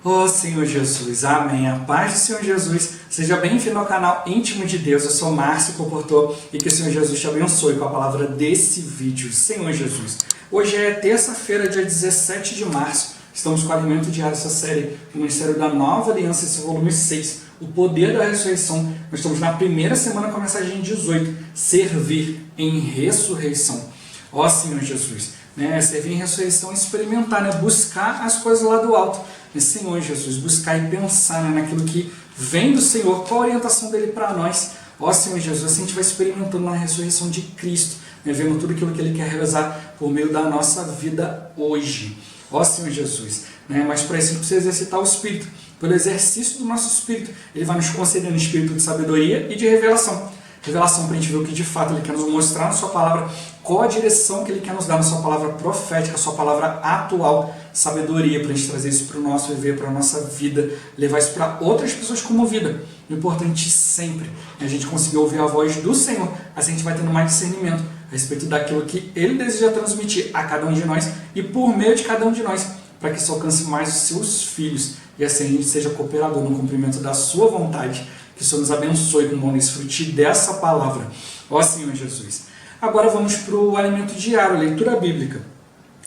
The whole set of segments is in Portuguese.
Oh Senhor Jesus, amém. A paz do Senhor Jesus, seja bem-vindo ao canal Íntimo de Deus. Eu sou Márcio Comportor e que o Senhor Jesus te abençoe com a palavra desse vídeo. Senhor Jesus, hoje é terça-feira, dia 17 de março. Estamos com o Alimento Diário, essa série do Ministério da Nova Aliança, esse volume 6, o poder da ressurreição. Nós estamos na primeira semana com a mensagem 18, servir em ressurreição. Ó Senhor Jesus, servir em ressurreição, experimentar, buscar as coisas lá do alto. Senhor Jesus, buscar e pensar naquilo que vem do Senhor, qual a orientação dele para nós. Ó Senhor Jesus, assim a gente vai experimentando na ressurreição de Cristo, vendo tudo aquilo que ele quer realizar por meio da nossa vida hoje. Ó Senhor Jesus, mas para isso a gente precisa exercitar o Espírito. Pelo exercício do nosso Espírito, ele vai nos concedendo espírito de sabedoria e de revelação. Revelação para a gente ver o que de fato ele quer nos mostrar na sua palavra, qual a direção que ele quer nos dar na sua palavra profética, a sua palavra atual, sabedoria para a gente trazer isso para o nosso viver, para a nossa vida, levar isso para outras pessoas como vida. O importante sempre é a gente conseguir ouvir a voz do Senhor, assim a gente vai tendo mais discernimento a respeito daquilo que ele deseja transmitir a cada um de nós e por meio de cada um de nós, para que isso alcance mais os seus filhos e assim a gente seja cooperador no cumprimento da sua vontade. Que o Senhor nos abençoe com o bom desfrute dessa palavra. Ó Senhor Jesus. Agora vamos para o alimento diário, leitura bíblica.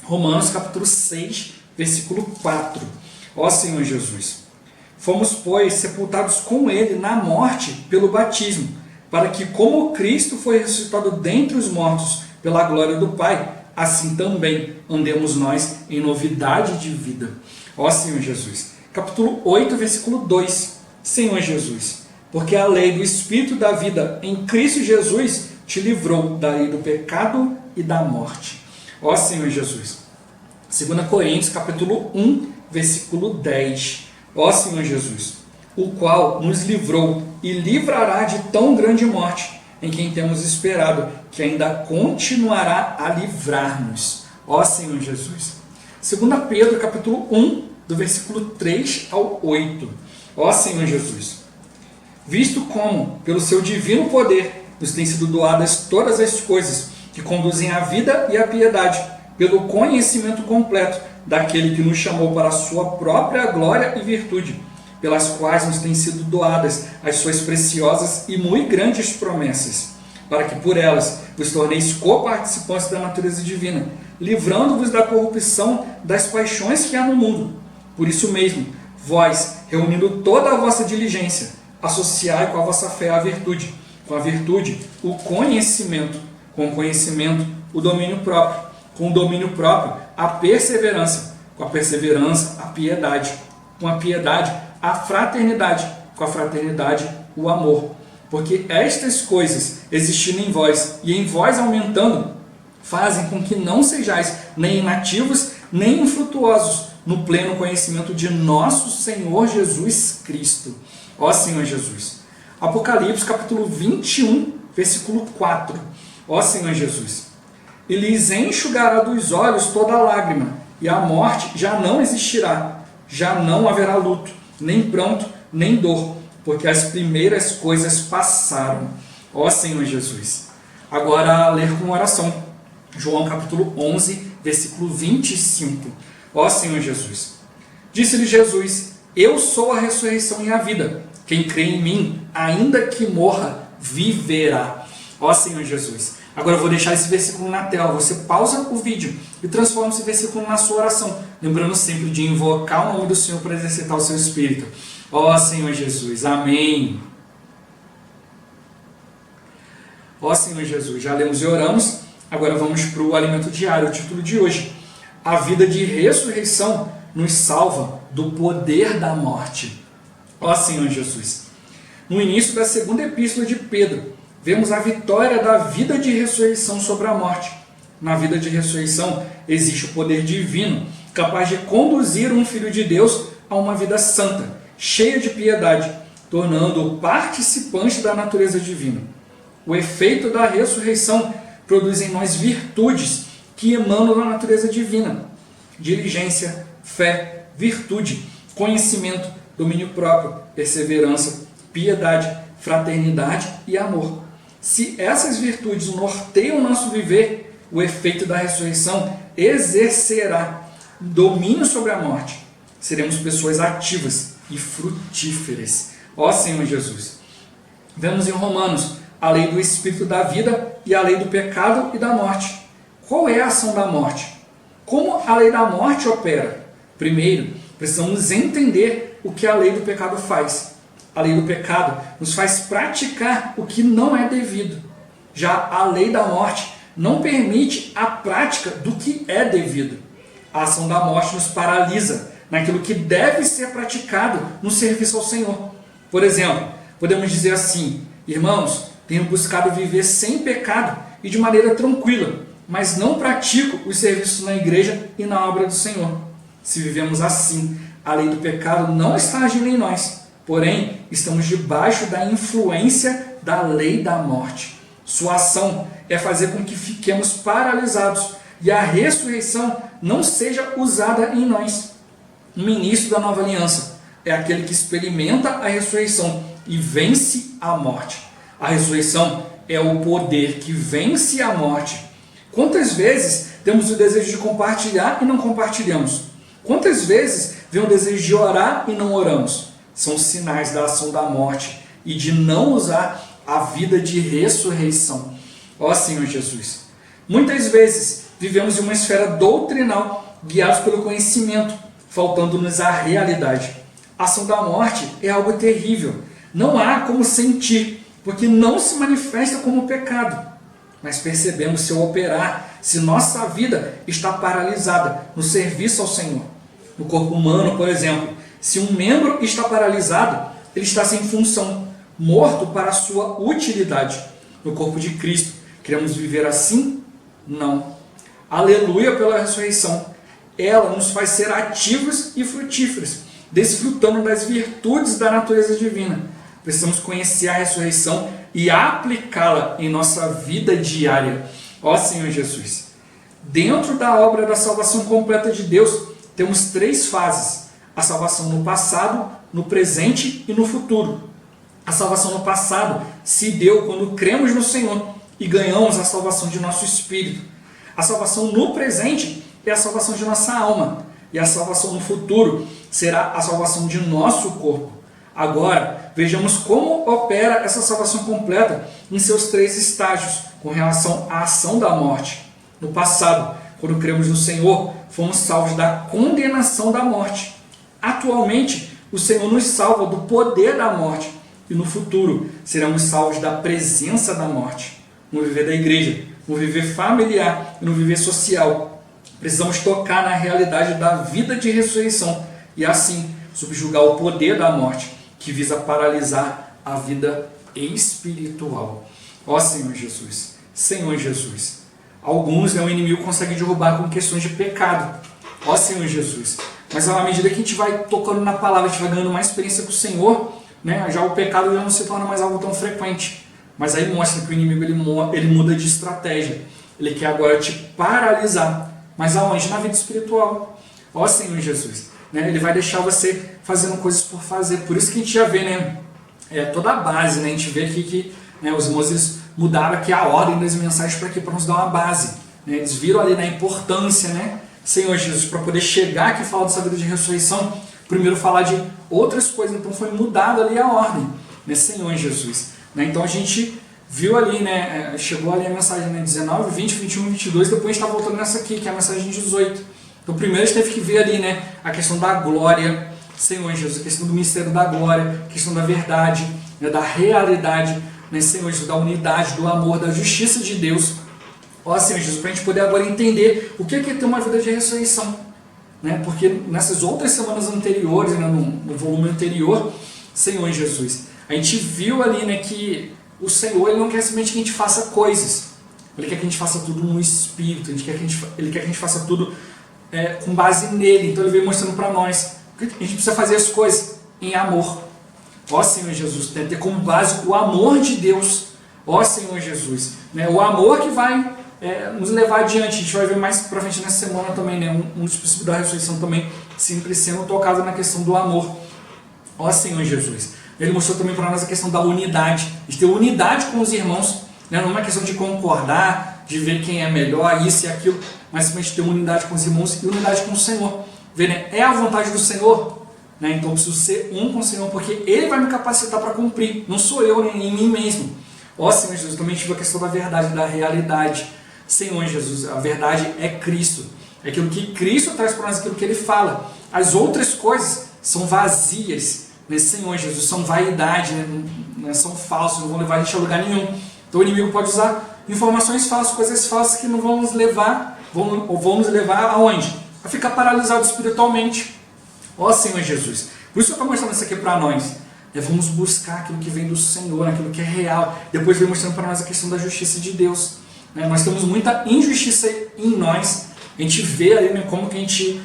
Romanos capítulo 6, versículo 4. Ó Senhor Jesus. Fomos, pois, sepultados com ele na morte pelo batismo, para que, como Cristo foi ressuscitado dentre os mortos pela glória do Pai, assim também andemos nós em novidade de vida. Ó Senhor Jesus. Capítulo 8, versículo 2. Senhor Jesus. Porque a lei do Espírito da vida em Cristo Jesus te livrou da lei do pecado e da morte. Ó Senhor Jesus. 2 Coríntios capítulo 1, versículo 10. Ó Senhor Jesus, o qual nos livrou e livrará de tão grande morte, em quem temos esperado, que ainda continuará a livrar-nos. Ó Senhor Jesus. 2 Pedro capítulo 1, do versículo 3 ao 8. Ó Senhor Jesus. Visto como, pelo seu divino poder, nos têm sido doadas todas as coisas que conduzem à vida e à piedade, pelo conhecimento completo daquele que nos chamou para a sua própria glória e virtude, pelas quais nos têm sido doadas as suas preciosas e muito grandes promessas, para que por elas vos torneis coparticipantes da natureza divina, livrando-vos da corrupção das paixões que há no mundo. Por isso mesmo, vós, reunindo toda a vossa diligência, associai com a vossa fé a virtude, com a virtude o conhecimento, com o conhecimento o domínio próprio, com o domínio próprio a perseverança, com a perseverança a piedade, com a piedade a fraternidade, com a fraternidade o amor. Porque estas coisas existindo em vós e em vós aumentando, fazem com que não sejais nem inativos nem infrutuosos no pleno conhecimento de nosso Senhor Jesus Cristo. Ó Senhor Jesus. Apocalipse capítulo 21, versículo 4. Ó Senhor Jesus. E lhes enxugará dos olhos toda a lágrima, e a morte já não existirá, já não haverá luto, nem pranto, nem dor, porque as primeiras coisas passaram. Ó Senhor Jesus. Agora ler com oração. João capítulo 11, versículo 25. Ó Senhor Jesus. Disse-lhe Jesus: eu sou a ressurreição e a vida. Quem crê em mim, ainda que morra, viverá. Ó Senhor Jesus. Agora eu vou deixar esse versículo na tela. Você pausa o vídeo e transforma esse versículo na sua oração. Lembrando sempre de invocar o nome do Senhor para exercitar o seu espírito. Ó Senhor Jesus. Amém. Ó Senhor Jesus. Já lemos e oramos. Agora vamos para o alimento diário. O título de hoje. A vida de ressurreição nos salva do poder da morte. Ó Senhor Jesus. No início da segunda epístola de Pedro, vemos a vitória da vida de ressurreição sobre a morte. Na vida de ressurreição existe o poder divino, capaz de conduzir um filho de Deus a uma vida santa, cheia de piedade, tornando-o participante da natureza divina. O efeito da ressurreição produz em nós virtudes que emanam da natureza divina: diligência, fé, virtude, conhecimento, domínio próprio, perseverança, piedade, fraternidade e amor. Se essas virtudes norteiam o nosso viver, o efeito da ressurreição exercerá domínio sobre a morte. seremos pessoas ativas e frutíferas. Ó Senhor Jesus. Vemos em Romanos a lei do Espírito da vida e a lei do pecado e da morte. Qual é a ação da morte? Como a lei da morte opera? Primeiro, precisamos entender o que a lei do pecado faz. A lei do pecado nos faz praticar o que não é devido. Já a lei da morte não permite a prática do que é devido. A ação da morte nos paralisa naquilo que deve ser praticado no serviço ao Senhor. Por exemplo, podemos dizer assim: irmãos, tenho buscado viver sem pecado e de maneira tranquila, mas não pratico os serviços na igreja e na obra do Senhor. Se vivemos assim, a lei do pecado não está agindo em nós, porém, estamos debaixo da influência da lei da morte. Sua ação é fazer com que fiquemos paralisados e a ressurreição não seja usada em nós. O ministro da nova aliança é aquele que experimenta a ressurreição e vence a morte. A ressurreição é o poder que vence a morte. Quantas vezes temos o desejo de compartilhar e não compartilhamos? Quantas vezes vem o desejo de orar e não oramos? São sinais da ação da morte e de não usar a vida de ressurreição. Ó Senhor Jesus. Muitas vezes vivemos em uma esfera doutrinal, guiados pelo conhecimento, faltando-nos a realidade. A ação da morte é algo terrível. Não há como sentir, porque não se manifesta como pecado. Mas percebemos seu operar, se nossa vida está paralisada no serviço ao Senhor. No corpo humano, por exemplo, se um membro está paralisado, ele está sem função, morto para a sua utilidade. No corpo de Cristo, queremos viver assim? Não. Aleluia pela ressurreição. Ela nos faz ser ativos e frutíferos, desfrutando das virtudes da natureza divina. Precisamos conhecer a ressurreição e aplicá-la em nossa vida diária. Ó Senhor Jesus. Dentro da obra da salvação completa de Deus, temos 3 fases: a salvação no passado, no presente e no futuro. A salvação no passado se deu quando cremos no Senhor e ganhamos a salvação de nosso espírito. A salvação no presente é a salvação de nossa alma, e a salvação no futuro será a salvação de nosso corpo. Agora, vejamos como opera essa salvação completa em seus 3 estágios com relação à ação da morte. No passado, quando cremos no Senhor, fomos salvos da condenação da morte. Atualmente, o Senhor nos salva do poder da morte, e no futuro seremos salvos da presença da morte. No viver da igreja, no viver familiar e no viver social, precisamos tocar na realidade da vida de ressurreição e assim subjugar o poder da morte, que visa paralisar a vida espiritual. Ó Senhor Jesus, Senhor Jesus. Alguns o inimigo consegue derrubar com questões de pecado. Ó Senhor Jesus. Mas à medida que a gente vai tocando na palavra, a gente vai ganhando mais experiência com o Senhor, né? Já o pecado já não se torna mais algo tão frequente. Mas aí mostra que o inimigo ele muda de estratégia. Ele quer agora te paralisar. Mas aonde? Na vida espiritual. Ó Senhor Jesus. Né? Ele vai deixar você fazendo coisas por fazer. Por isso que a gente já vê, né? Toda a base. Né? A gente vê aqui que, né, os irmãos eles mudaram aqui a ordem das mensagens para nos dar uma base. Né? Eles viram ali na importância, né? Senhor Jesus, para poder chegar aqui e falar dessa vida de ressurreição, primeiro falar de outras coisas. Então foi mudada ali a ordem, né? Senhor Jesus. Né? Então a gente viu ali, né? Chegou ali a mensagem, né? 19, 20, 21, 22, depois a gente está voltando nessa aqui, que é a mensagem 18. Então primeiro a gente teve que ver ali, né, a questão da glória, Senhor Jesus, a questão do mistério da glória, a questão da verdade, né, da realidade, né, Senhor Jesus, da unidade, do amor, da justiça de Deus. Ó Senhor Jesus, para a gente poder agora entender o que é ter uma vida de ressurreição. Né? Porque nessas outras semanas anteriores, né, no volume anterior, Senhor Jesus, a gente viu ali, né, que o Senhor ele não quer simplesmente que a gente faça coisas. Ele quer que a gente faça tudo no Espírito, ele quer que a gente faça tudo com base nele. Então ele veio mostrando para nós que a gente precisa fazer as coisas em amor. Ó Senhor Jesus, tem que ter como base o amor de Deus. Ó Senhor Jesus, né? O amor que vai nos levar adiante. A gente vai ver mais pra frente nessa semana também, né? Um dos princípios da ressurreição também sempre sendo tocado na questão do amor. Ó Senhor Jesus, ele mostrou também para nós a questão da unidade, de ter unidade com os irmãos, né? Não é uma questão de concordar, de ver quem é melhor, isso e aquilo, mas simplesmente ter unidade com os irmãos e unidade com o Senhor. ver, né? É a vontade do Senhor, né? Então eu preciso ser um com o Senhor, porque Ele vai me capacitar para cumprir, não sou eu nem em mim mesmo. Ó Senhor Jesus, também tive a questão da verdade, da realidade. Senhor Jesus, a verdade é Cristo. É aquilo que Cristo traz para nós, aquilo que Ele fala. As outras coisas são vazias, né? Senhor Jesus, são vaidade, né? São falsos, não vão levar a gente a lugar nenhum. Então o inimigo pode usar informações falsas, coisas falsas que não vão nos levar, vão nos levar aonde? A ficar paralisado espiritualmente. Ó Senhor Jesus, por isso eu estou mostrando isso aqui para nós. Vamos buscar aquilo que vem do Senhor, aquilo que é real. Depois vem mostrando para nós a questão da justiça de Deus. Nós temos muita injustiça em nós. A gente vê ali, né, como que a gente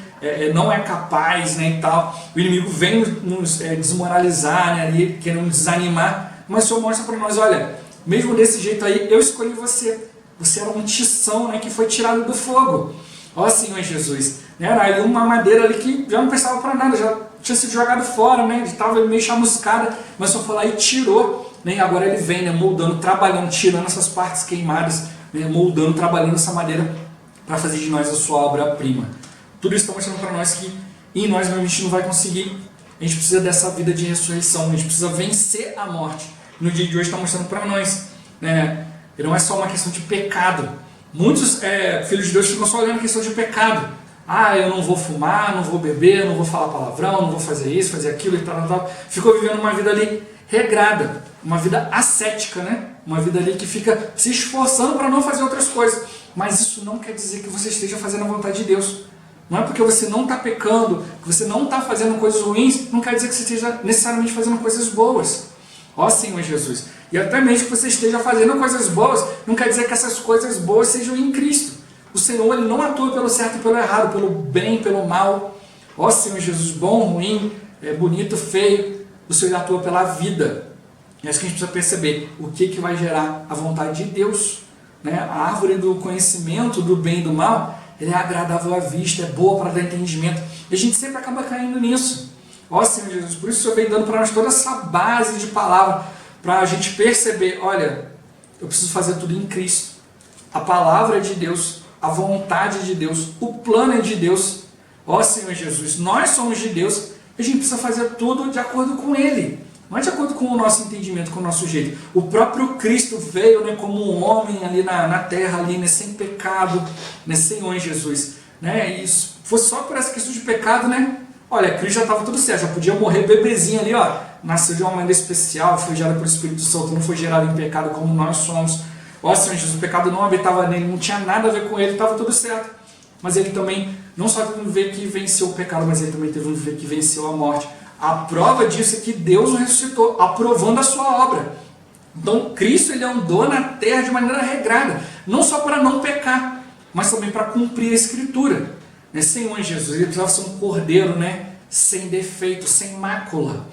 não é capaz, né, e tal. O inimigo vem nos desmoralizar, né, ali, querendo nos desanimar. Mas o Senhor mostra para nós, olha, mesmo desse jeito aí, eu escolhi você. Você era um tição, né, que foi tirado do fogo. Ó Senhor Jesus. Era ali uma madeira ali que já não prestava para nada, já tinha sido jogado fora, né, estava meio chamuscada. Mas o Senhor foi lá e tirou. Né, e agora Ele vem, né, moldando, trabalhando, tirando essas partes queimadas, né, moldando, trabalhando essa madeira para fazer de nós a sua obra-prima. Tudo isso está mostrando para nós que em nós a gente não vai conseguir. A gente precisa dessa vida de ressurreição, a gente precisa vencer a morte. No dia de hoje está mostrando para nós, né, que não é só uma questão de pecado. Muitos filhos de Deus ficam só olhando a questão de pecado. Ah, eu não vou fumar, não vou beber, não vou falar palavrão, não vou fazer isso, fazer aquilo e tal. Ficou vivendo uma vida ali regrada, uma vida ascética, né? Uma vida ali que fica se esforçando para não fazer outras coisas. Mas isso não quer dizer que você esteja fazendo a vontade de Deus. Não é porque você não está pecando, que você não está fazendo coisas ruins, não quer dizer que você esteja necessariamente fazendo coisas boas. Ó Senhor Jesus. E até mesmo que você esteja fazendo coisas boas, não quer dizer que essas coisas boas sejam em Cristo. O Senhor, Ele não atua pelo certo e pelo errado, pelo bem e pelo mal. Ó Senhor Jesus, bom, ruim, bonito, feio. O Senhor atua pela vida. É isso que a gente precisa perceber. O que vai gerar a vontade de Deus. Né? A árvore do conhecimento do bem e do mal, ela é agradável à vista, é boa para dar entendimento. E a gente sempre acaba caindo nisso. Ó Senhor Jesus, por isso o Senhor vem dando para nós toda essa base de palavra, para a gente perceber, olha, eu preciso fazer tudo em Cristo. A palavra é de Deus, a vontade é de Deus, o plano é de Deus. Ó Senhor Jesus, nós somos de Deus, a gente precisa fazer tudo de acordo com Ele. Não é de acordo com o nosso entendimento, com o nosso jeito. O próprio Cristo veio, né, como um homem ali na terra, ali, né, sem pecado, né, Senhor Jesus. Né, e se fosse só por essa questão de pecado, né? Olha, Cristo já estava tudo certo, já podia morrer bebezinho ali, ó. Nasceu de uma maneira especial, foi gerado pelo Espírito Santo, não foi gerado em pecado como nós somos. Ó Senhor Jesus, o pecado não habitava nele, não tinha nada a ver com ele, estava tudo certo. Mas ele também, não só teve um viver que venceu o pecado, mas ele também teve um viver que venceu a morte. A prova disso é que Deus o ressuscitou, aprovando a sua obra. Então Cristo, Ele andou na terra de maneira regrada, não só para não pecar, mas também para cumprir a Escritura. Né? Senhor Jesus, Ele precisava ser um cordeiro, né? Sem defeito, sem mácula.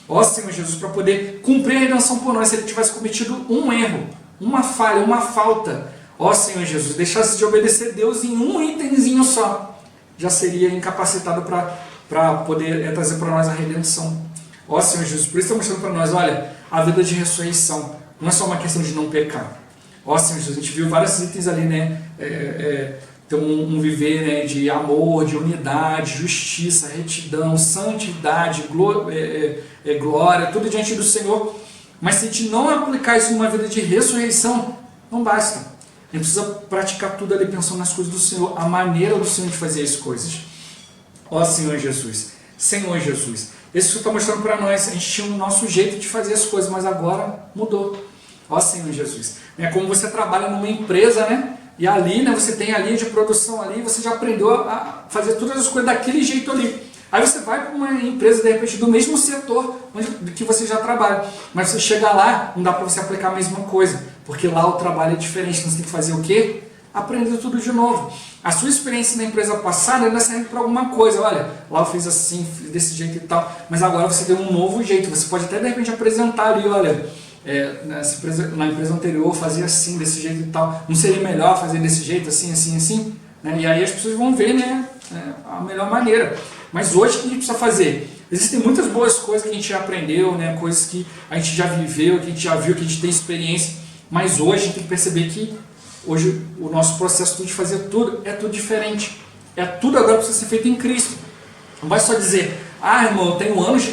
Ó Senhor Jesus, para poder cumprir a redenção por nós, se Ele tivesse cometido um erro, uma falha, uma falta, ó Senhor Jesus, deixasse de obedecer Deus em um itemzinho só, já seria incapacitado para poder trazer para nós a redenção. Ó Senhor Jesus, por isso está mostrando para nós, olha, a vida de ressurreição não é só uma questão de não pecar. Ó Senhor Jesus, a gente viu vários itens ali, né? Tem um viver, né, de amor, de unidade, justiça, retidão, santidade, glória, tudo diante do Senhor. Mas se a gente não aplicar isso em uma vida de ressurreição, não basta. A gente precisa praticar tudo ali pensando nas coisas do Senhor, a maneira do Senhor de fazer as coisas. Ó Senhor Jesus, Senhor Jesus, isso está mostrando para nós, a gente tinha o nosso jeito de fazer as coisas, mas agora mudou. Ó Senhor Jesus, é como você trabalha numa empresa, né? E ali, né, você tem a linha de produção ali, você já aprendeu a fazer todas as coisas daquele jeito ali. Aí você vai para uma empresa, de repente, do mesmo setor que você já trabalha. Mas você chega lá, não dá para você aplicar a mesma coisa, porque lá o trabalho é diferente. Então você tem que fazer o quê? Aprender tudo de novo. A sua experiência na empresa passada ainda serve para alguma coisa. Olha, lá eu fiz assim, fiz desse jeito e tal. Mas agora você tem um novo jeito. Você pode até, de repente, apresentar ali, olha, na empresa anterior eu fazia assim, desse jeito e tal. Não seria melhor fazer desse jeito, assim, assim, assim? Né? E aí as pessoas vão ver, né, a melhor maneira. Mas hoje o que a gente precisa fazer? Existem muitas boas coisas que a gente já aprendeu, né, coisas que a gente já viveu, que a gente já viu, que a gente tem experiência. Mas hoje a gente tem que perceber que hoje o nosso processo de fazer tudo é tudo diferente. É tudo agora precisa ser feito em Cristo. Não vai só dizer, irmão, eu tenho anos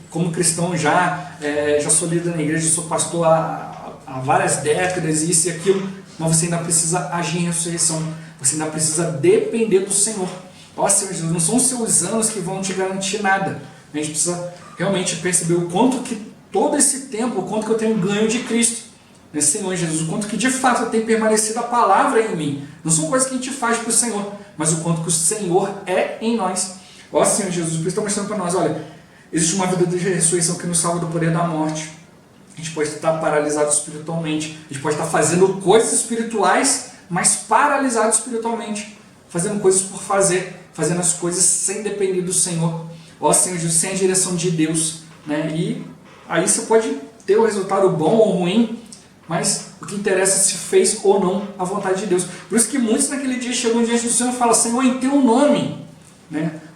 como cristão já sou líder na igreja, sou pastor há várias décadas, isso e aquilo, mas você ainda precisa agir em ressurreição, você ainda precisa depender do Senhor. Ó Senhor Jesus, não são os seus anos que vão te garantir nada. A gente precisa realmente perceber o quanto que todo esse tempo, o quanto que eu tenho ganho de Cristo. Senhor Jesus, o quanto que de fato tem permanecido a palavra em mim. Não são coisas que a gente faz para o Senhor, mas o quanto que o Senhor é em nós. Ó Senhor Jesus, por isso está mostrando para nós, olha, existe uma vida de ressurreição que nos salva do poder da morte. A gente pode estar paralisado espiritualmente, a gente pode estar fazendo coisas espirituais, mas paralisado espiritualmente, fazendo coisas por fazer, fazendo as coisas sem depender do Senhor. Ó Senhor Jesus, sem a direção de Deus, E aí você pode ter um resultado bom ou ruim, mas o que interessa é se fez ou não a vontade de Deus. Por isso que muitos naquele dia chegam diante do Senhor e falam, Senhor, em teu nome,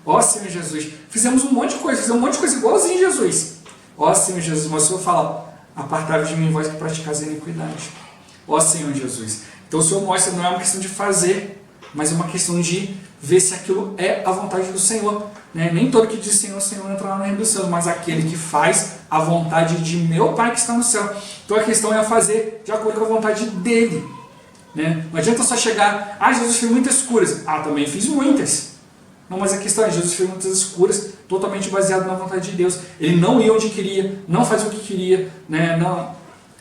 Ó Senhor Jesus, fizemos um monte de coisa, igualzinho Jesus. Ó Senhor Jesus, mas o Senhor fala, apartai-vos de mim, vós que praticais a iniquidade. Ó Senhor Jesus. Então o Senhor mostra, não é uma questão de fazer, mas é uma questão de ver se aquilo é a vontade do Senhor. Nem todo que diz Senhor, Senhor entrará no reino dos céus, mas aquele que faz a vontade de meu Pai que está no céu. Então a questão é fazer de acordo com a vontade dele. Não adianta só chegar, Jesus fez muitas curas. Também fiz muitas. Não, mas a questão é, Jesus fez muitas curas totalmente baseado na vontade de Deus. Ele não ia onde queria, não fazia o que queria,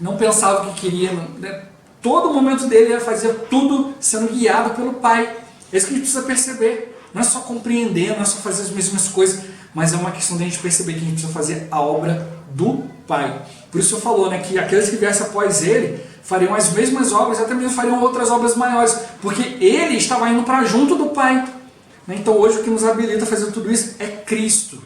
não pensava o que queria. Todo momento dele era fazer tudo sendo guiado pelo Pai. É isso que a gente precisa perceber. Não é só compreender, não é só fazer as mesmas coisas, mas é uma questão de a gente perceber que a gente precisa fazer a obra do Pai. Por isso eu falou, que aqueles que viessem após ele fariam as mesmas obras, até mesmo fariam outras obras maiores, porque ele estava indo para junto do Pai. Então hoje o que nos habilita a fazer tudo isso é Cristo.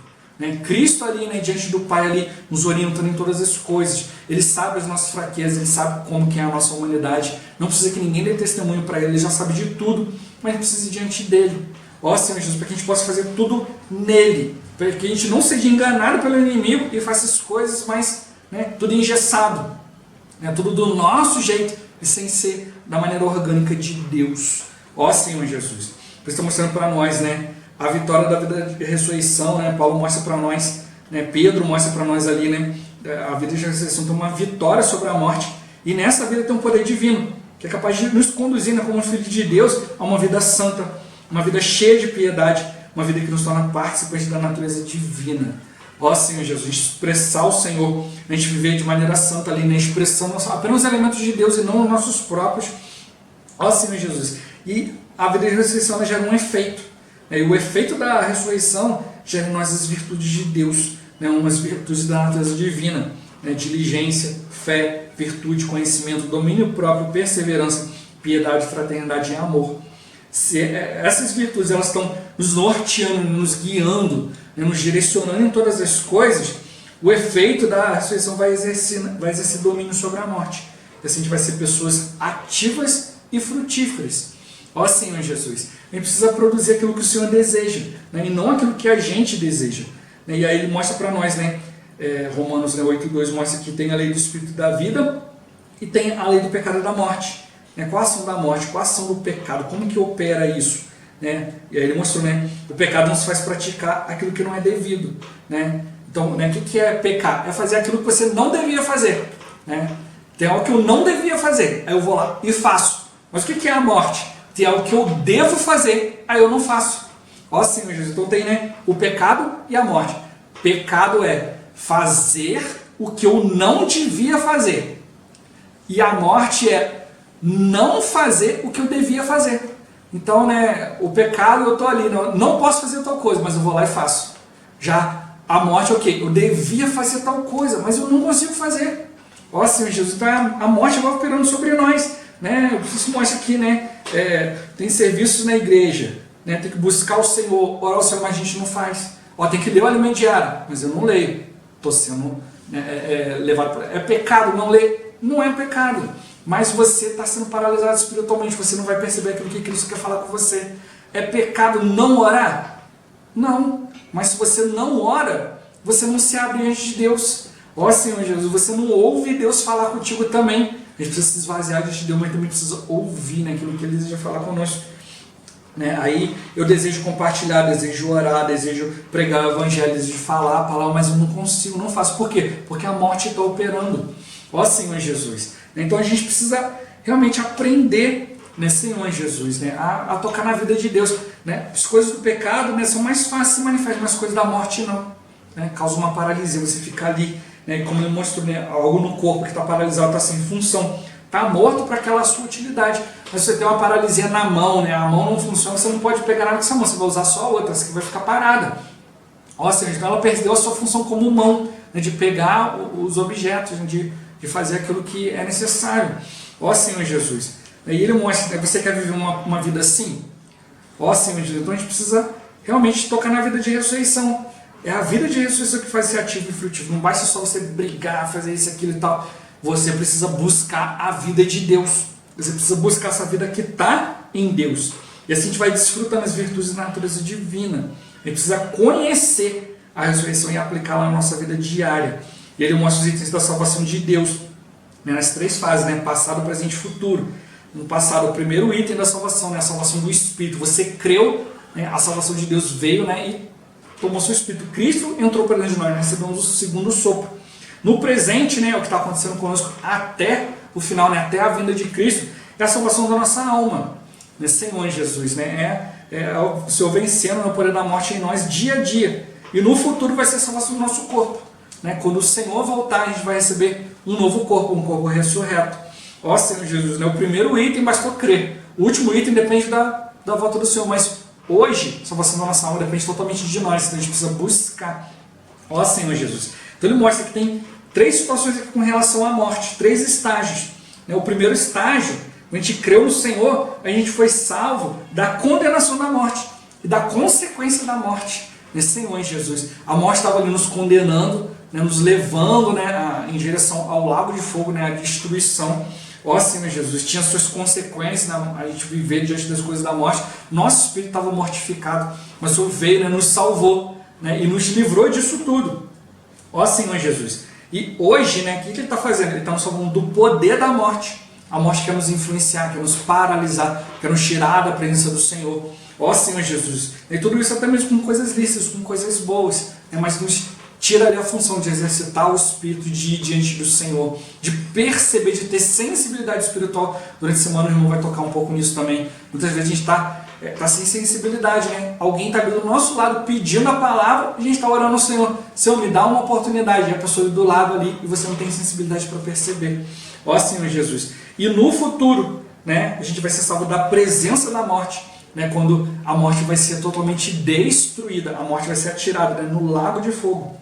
Cristo ali, diante do Pai, ali, nos orientando em todas as coisas. Ele sabe as nossas fraquezas, ele sabe como que é a nossa humanidade. Não precisa que ninguém dê testemunho para ele, ele já sabe de tudo, mas precisa ir diante dele. Ó Senhor Jesus, para que a gente possa fazer tudo nele, para que a gente não seja enganado pelo inimigo e faça as coisas, mas tudo engessado, tudo do nosso jeito e sem ser da maneira orgânica de Deus. Ó Senhor Jesus, por isso está mostrando para nós a vitória da vida de ressurreição. Paulo mostra para nós, Pedro mostra para nós ali, a vida de ressurreição tem uma vitória sobre a morte, e nessa vida tem um poder divino que é capaz de nos conduzir como filho de Deus a uma vida santa, uma vida cheia de piedade, uma vida que nos torna participantes da natureza divina. Ó Senhor Jesus, expressar o Senhor, a gente viver de maneira santa ali, expressando apenas os elementos de Deus e não os nossos próprios. Ó Senhor Jesus, e a vida de ressurreição gera um efeito, e o efeito da ressurreição gera em nós as virtudes de Deus, umas virtudes da natureza divina, diligência, fé, virtude, conhecimento, domínio próprio, perseverança, piedade, fraternidade e amor. Essas virtudes elas estão nos norteando, nos guiando, nos direcionando em todas as coisas. O efeito da ressurreição vai exercer domínio sobre a morte. E assim a gente vai ser pessoas ativas e frutíferas. Ó Senhor Jesus, a gente precisa produzir aquilo que o Senhor deseja, e não aquilo que a gente deseja. E aí ele mostra para nós, Romanos 8:2 mostra que tem a lei do Espírito da vida e tem a lei do pecado e da morte. Qual a ação da morte? Qual a ação do pecado? Como que opera isso? E aí ele mostrou, o pecado não se faz praticar aquilo que não é devido. Então, o que é pecar? É fazer aquilo que você não devia fazer. Tem algo que eu não devia fazer, aí eu vou lá e faço. Mas o que é a morte? Tem algo que eu devo fazer, aí eu não faço. Ó Senhor Jesus, então tem o pecado e a morte. Pecado é fazer o que eu não devia fazer. E a morte é não fazer o que eu devia fazer. Então, o pecado, eu estou ali, não posso fazer tal coisa, mas eu vou lá e faço. Já a morte, ok, eu devia fazer tal coisa, mas eu não consigo fazer. Ó Senhor Jesus, então a morte vai operando sobre nós. Isso mostra aqui, tem serviços na igreja, tem que buscar o Senhor, orar ao Senhor, mas a gente não faz. Tem que ler o alimento diário, mas eu não leio. Estou sendo levado para... É pecado não ler? Não é pecado. Mas você está sendo paralisado espiritualmente, você não vai perceber aquilo que Cristo quer falar com você. É pecado não orar? Não. Mas se você não ora, você não se abre diante de Deus. Ó Senhor Jesus, você não ouve Deus falar contigo também. A gente precisa se esvaziar diante de Deus, mas também precisa ouvir aquilo que Ele deseja falar conosco. né? Aí eu desejo compartilhar, desejo orar, desejo pregar o evangelho, desejo falar a palavra, mas eu não consigo, não faço. Por quê? Porque a morte está operando. Ó Senhor Jesus. Então a gente precisa realmente aprender, né, Senhor Jesus, né, a tocar na vida de Deus. Né? As coisas do pecado, né, são mais fáceis de se manifestar, mas as coisas da morte não. Né? Causa uma paralisia, você fica ali, né, como eu mostro, né, algo no corpo que está paralisado, está sem função. Está morto para aquela sua utilidade. Mas você tem uma paralisia na mão, né? A mão não funciona, você não pode pegar nada com essa mão, você vai usar só a outra, essa aqui vai ficar parada. Ou seja, então ela perdeu a sua função como mão, né, de pegar os objetos, né, de fazer aquilo que é necessário. Ó Senhor Jesus. E ele mostra, né, você quer viver uma vida assim? Ó Senhor Jesus. Então a gente precisa realmente tocar na vida de ressurreição. É a vida de ressurreição que faz ser ativo e frutivo. Não basta só você brigar, fazer isso, aquilo e tal. Você precisa buscar a vida de Deus. Você precisa buscar essa vida que está em Deus. E assim a gente vai desfrutando as virtudes da natureza divina. A gente precisa conhecer a ressurreição e aplicá-la na nossa vida diária. E ele mostra os itens da salvação de Deus, né, nas 3 fases, né, passado, presente e futuro. No passado, o primeiro item da salvação, né, a salvação do Espírito. Você creu, né, a salvação de Deus veio, né, e tomou seu Espírito. Cristo entrou para dentro de nós, recebemos o segundo sopro. No presente, né, o que está acontecendo conosco até o final, né, até a vinda de Cristo, é a salvação da nossa alma, né, Senhor Jesus, né, é o Senhor vencendo no poder da morte em nós dia a dia. E no futuro vai ser a salvação do nosso corpo, né, quando o Senhor voltar, a gente vai receber um novo corpo, um corpo ressurreto. Ó Senhor Jesus, né, o primeiro item bastou crer, o último item depende da volta do Senhor, mas hoje a salvação da nossa alma depende totalmente de nós, então a gente precisa buscar. Ó Senhor Jesus. Então ele mostra que tem 3 situações aqui com relação à morte, 3 estágios. O primeiro estágio, a gente creu no Senhor, a gente foi salvo da condenação da morte e da consequência da morte. Senhor Jesus, a morte estava ali nos condenando, né, nos levando, né, em direção ao lago de fogo, né, à destruição. Ó Senhor Jesus, tinha suas consequências, né, a gente viver diante das coisas da morte. Nosso espírito estava mortificado, mas o Senhor veio, né, nos salvou, né, e nos livrou disso tudo. Ó Senhor Jesus. E hoje, né, o que ele está fazendo? Ele está nos salvando do poder da morte. A morte quer nos influenciar, quer nos paralisar, quer nos tirar da presença do Senhor. Ó Senhor Jesus. E tudo isso até mesmo com coisas lícitas, com coisas boas, né, mas nos tira ali a função de exercitar o espírito, de ir diante do Senhor, de perceber, de ter sensibilidade espiritual. Durante a semana o irmão vai tocar um pouco nisso também. Muitas vezes a gente está sem sensibilidade, né? Alguém está ali do nosso lado pedindo a palavra e a gente está orando ao Senhor. Senhor, me dá uma oportunidade. E a pessoa do lado ali e você não tem sensibilidade para perceber. Ó Senhor Jesus. E no futuro, né, a gente vai ser salvo da presença da morte, né, quando a morte vai ser totalmente destruída, a morte vai ser atirada, né, no lago de fogo.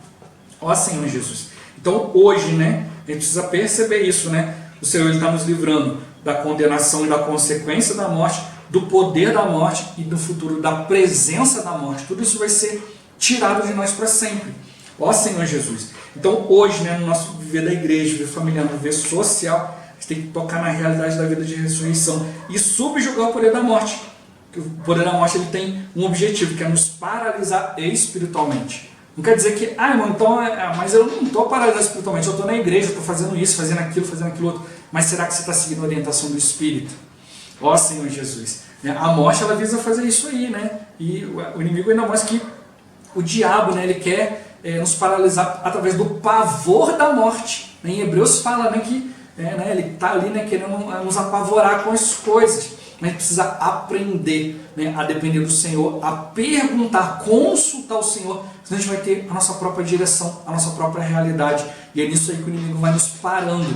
Ó Senhor Jesus. Então hoje, né, a gente precisa perceber isso, né? O Senhor está nos livrando da condenação e da consequência da morte, do poder da morte e no futuro da presença da morte. Tudo isso vai ser tirado de nós para sempre. Ó Senhor Jesus. Então hoje, né, no nosso viver da igreja, viver familiar, viver social, a gente tem que tocar na realidade da vida de ressurreição e subjugar o poder da morte. O poder da morte ele tem um objetivo, que é nos paralisar espiritualmente. Não quer dizer que, irmão, então, mas eu não estou paralisado espiritualmente, eu estou na igreja, estou fazendo isso, fazendo aquilo outro. Mas será que você está seguindo a orientação do Espírito? Ó Senhor Jesus. A morte, ela visa fazer isso aí, né? E o inimigo ainda mostra que o diabo, né, ele quer nos paralisar através do pavor da morte. Em Hebreus fala, né, que ele está ali, né, querendo nos apavorar com as coisas. Mas a gente precisa aprender, né, a depender do Senhor, a perguntar, consultar o Senhor, senão a gente vai ter a nossa própria direção, a nossa própria realidade. E é nisso aí que o inimigo vai nos parando.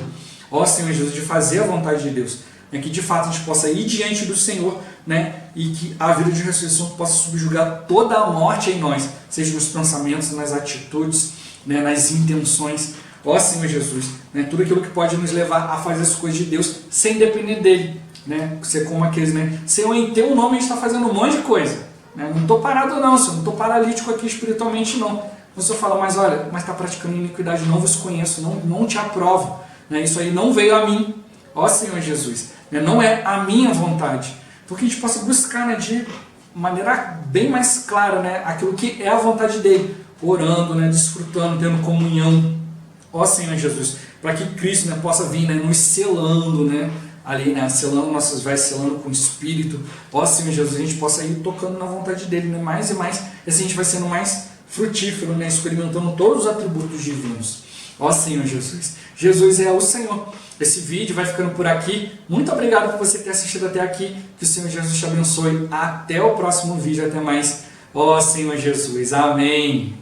Ó Senhor Jesus, de fazer a vontade de Deus. Que de fato a gente possa ir diante do Senhor, né, e que a vida de ressurreição possa subjugar toda a morte em nós, seja nos pensamentos, nas atitudes, né, nas intenções. Ó Senhor Jesus, né, tudo aquilo que pode nos levar a fazer as coisas de Deus sem depender dEle. Né? Ser como aqueles, né? Senhor, em teu nome a gente está fazendo um monte de coisa, né? Não estou parado não, Senhor, não estou paralítico aqui espiritualmente não. O Senhor fala, mas olha, mas está praticando iniquidade, não vos conheço, não te aprovo, né? Isso aí não veio a mim, ó Senhor Jesus, né? Não é a minha vontade. Então que a gente possa buscar, né, de maneira bem mais clara, né, aquilo que é a vontade dele, orando, né, desfrutando, tendo comunhão, ó Senhor Jesus, para que Cristo, né, possa vir, né, nos selando, né, ali, né, selando nossas vestes, selando com o Espírito. Ó Senhor Jesus, a gente possa ir tocando na vontade dele, né, mais e mais, e assim a gente vai sendo mais frutífero, né, experimentando todos os atributos divinos. Ó Senhor Jesus, Jesus é o Senhor. Esse vídeo vai ficando por aqui. Muito obrigado por você ter assistido até aqui. Que o Senhor Jesus te abençoe. Até o próximo vídeo. Até mais. Ó Senhor Jesus. Amém.